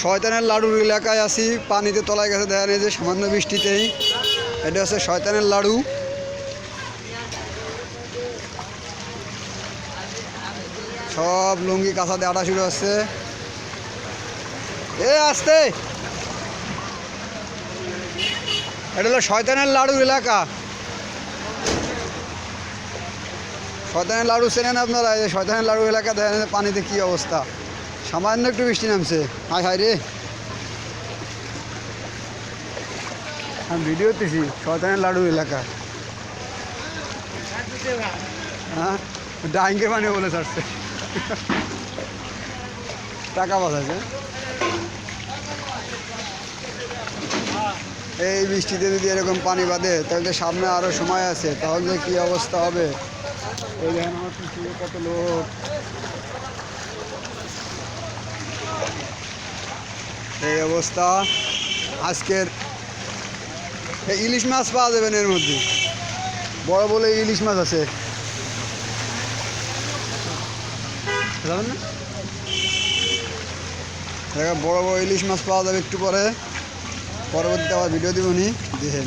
শয়তানের লাড়ুর এলাকায় আছি, পানিতে তলায় গেছে, দেখা নেই যে সামান্য বৃষ্টিতেই। এটা হচ্ছে শয়তানের লাড়ু। সব লুঙ্গি কাঁচাতে আটা শুরু হচ্ছে। এ আসতে, এটা হলো শয়তানের লাড়ুর এলাকা। শয়তানের লাড়ু চেনেন আপনারা? এই শয়তানের লাড়ু এলাকা দেখেন পানিতে কি অবস্থা, সামান্য একটু বৃষ্টি নামছে। হায় হায় রে, আমি ভিডিও দিতেছি শয়তানের লাড়ু এলাকা। হ্যাঁ, ডাইঙ্গে পানি বলে ছাড়ছে, টাকা বাঁচাচ্ছে। এই বৃষ্টিতে যদি এরকম পানি বাঁধে তাহলে সামনে আরও সময় আছে, তাহলে কি অবস্থা হবে। এই দেখেন আমার পিছনে কত লোক। এই অবস্থা। আজকের ইলিশ মাছ পাওয়া যাবেন, এর মধ্যে বড় বলে ইলিশ মাছ আছে, যাবেন না? বড় বড় ইলিশ মাছ পাওয়া যাবে একটু পরে। পরবর্তীতে আবার ভিডিও দিব নি, দেখেন।